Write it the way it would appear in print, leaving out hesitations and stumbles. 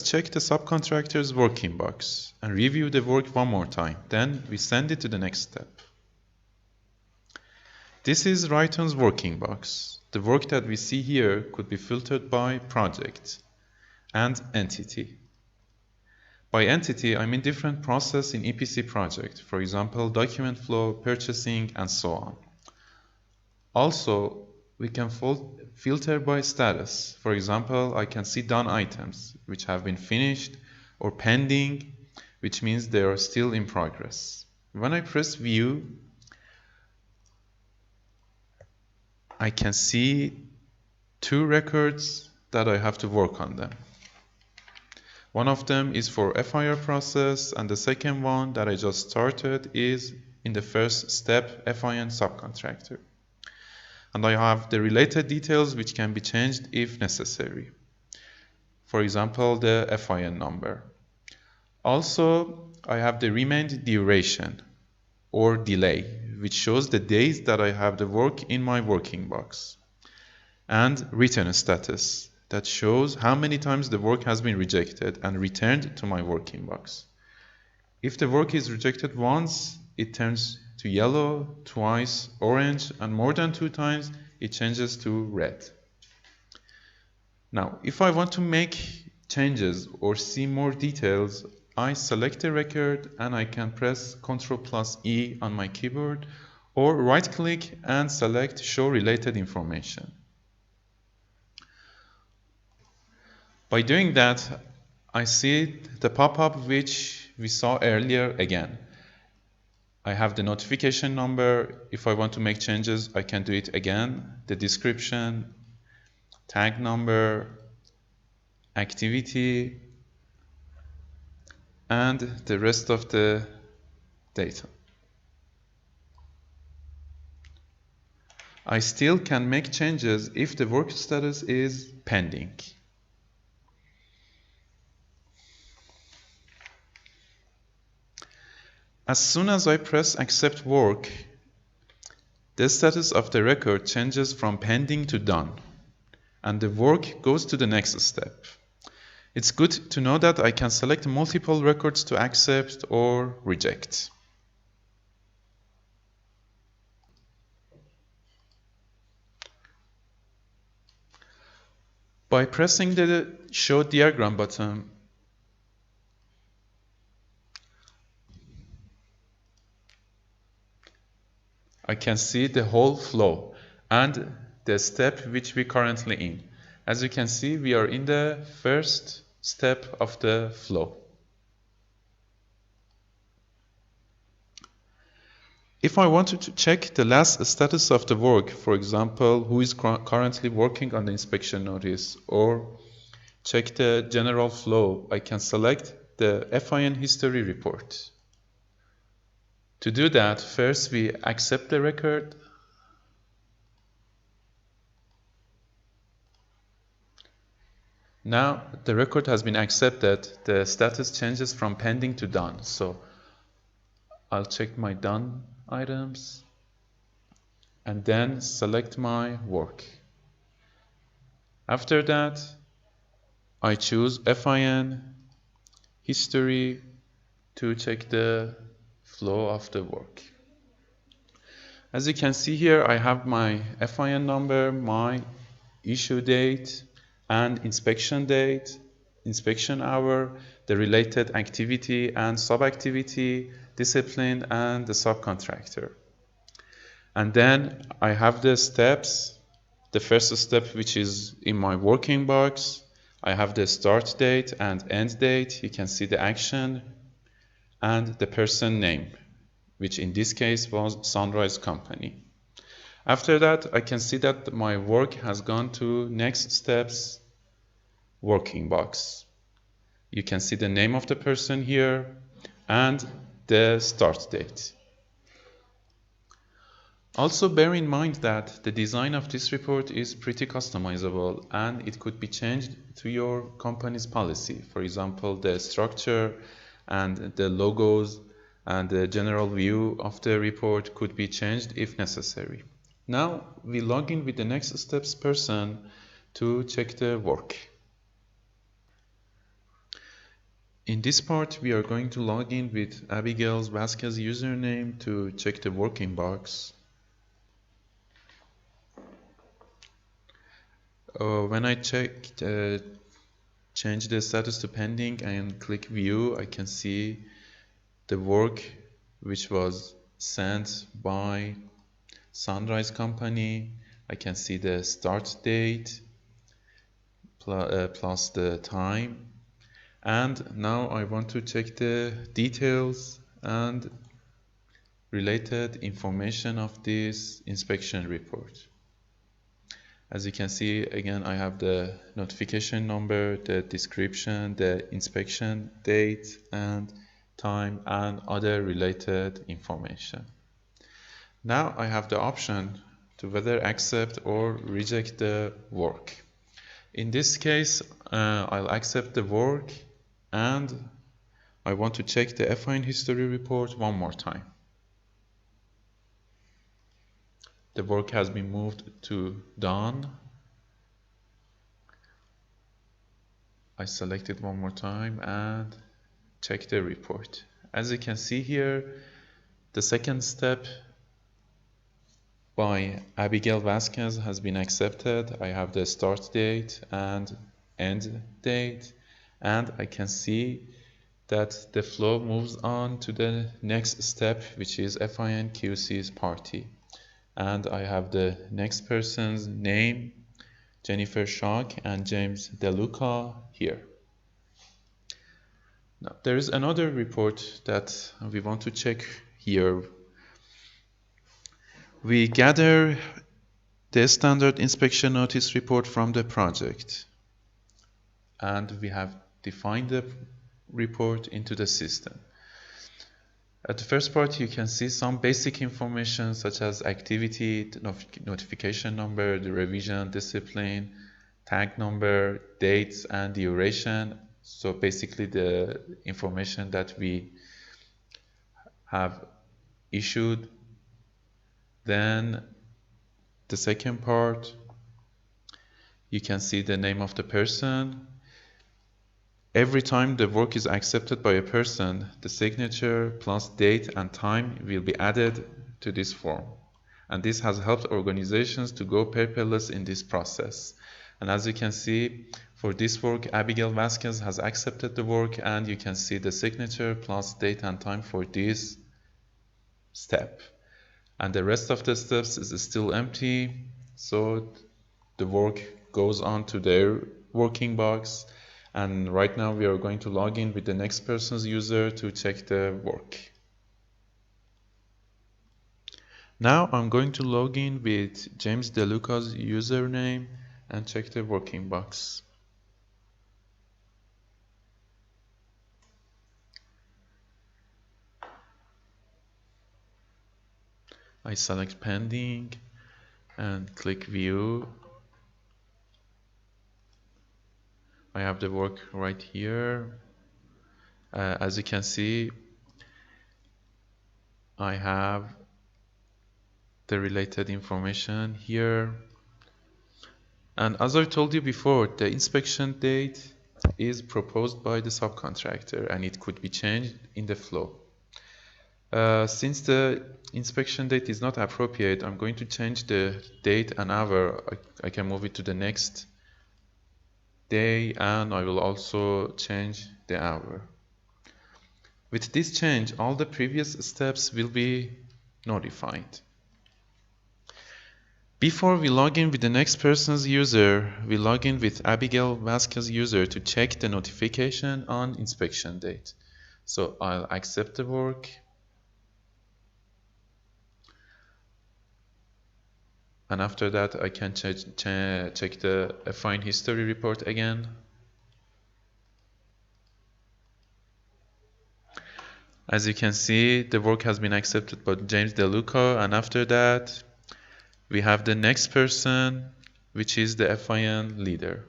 Check the subcontractor's work inbox and review the work one more time. Then we send it to the next step. This is Rayton's work inbox. The work that we see here could be filtered by project and entity. By entity, I mean different process in EPC project, for example, document flow, purchasing, and so on. Also, we can filter by status. For example, I can see done items, which have been finished, or pending, which means they are still in progress. When I press view, I can see two records that I have to work on them. One of them is for FIR process, and the second one that I just started is in the first step, FIN subcontractor. And I have the related details which can be changed if necessary. For example, the FIN number. Also, I have the remained duration or delay, which shows the days that I have the work in my working box. And return status, that shows how many times the work has been rejected and returned to my working box. If the work is rejected once, it turns to yellow, twice orange, and more than 2 times, it changes to red. Now, if I want to make changes or see more details, I select the record and I can press Ctrl+E on my keyboard or right-click and select Show Related Information. By doing that, I see the pop-up which we saw earlier again. I have the notification number. If I want to make changes, I can do it again. The description, tag number, activity, and the rest of the data. I still can make changes if the work status is pending. As soon as I press Accept Work, the status of the record changes from pending to done, and the work goes to the next step. It's good to know that I can select multiple records to accept or reject. By pressing the Show Diagram button, I can see the whole flow and the step which we currently in. As you can see, we are in the first step of the flow. If I wanted to check the last status of the work, for example, who is currently working on the inspection notice, or check the general flow, I can select the FIN history report. To do that, first we accept the record. Now the record has been accepted. The status changes from pending to done. So I'll check my done items and then select my work. After that, I choose FIN history to check the flow of the work. As you can see here, I have my FIN number, my issue date, and inspection date, inspection hour, the related activity and sub-activity, discipline, and the subcontractor. And then I have the steps. The first step, which is in my working box, I have the start date and end date. You can see the action and the person name, which in this case was Sunrise Company. After that, I can see that my work has gone to next steps working box. You can see the name of the person here and the start date. Also bear in mind that the design of this report is pretty customizable and it could be changed to your company's policy. For example, the structure and the logos and the general view of the report could be changed if necessary. Now we log in with the next steps person to check the work. In this part, we are going to log in with Abigail Vasquez username to check the working box. When I change the status to pending and click view, I can see the work which was sent by Sunrise Company. I can see the start date plus the time. And now I want to check the details and related information of this inspection report. As you can see, again, I have the notification number, the description, the inspection date and time, and other related information. Now I have the option to whether accept or reject the work. In this case, I'll accept the work, and I want to check the FIN history report one more time. The work has been moved to done. I select it one more time and check the report. As you can see here, the second step by Abigail Vasquez has been accepted. I have the start date and end date, and I can see that the flow moves on to the next step, which is FIN QC's party. And I have the next person's name, Jennifer Schock and James DeLuca here. Now, there is another report that we want to check here. We gather the standard inspection notice report from the project, and we have defined the report into the system. At the first part, you can see some basic information such as activity, the notification number, the revision discipline, tag number, dates, and duration. So basically the information that we have issued. Then the second part, you can see the name of the person. Every time the work is accepted by a person, the signature plus date and time will be added to this form. And this has helped organizations to go paperless in this process. And as you can see, for this work, Abigail Vasquez has accepted the work, and you can see the signature plus date and time for this step. And the rest of the steps is still empty, so the work goes on to their working box. And right now we are going to log in with the next person's user to check the work. Now I'm going to log in with James DeLuca's username and check the working box. I select pending and click view. I have the work right here. As you can see, I have the related information here. And as I told you before, the inspection date is proposed by the subcontractor, and it could be changed in the flow. Since the inspection date is not appropriate, I'm going to change the date and hour. I can move it to the next day, and I will also change the hour. With this change, all the previous steps will be notified. Before we log in with the next person's user, we log in with Abigail Vasquez user to check the notification on inspection date. So I'll accept the work. And after that, I can check the FIN history report again. As you can see, the work has been accepted by James DeLuca, and after that, we have the next person, which is the FIN leader.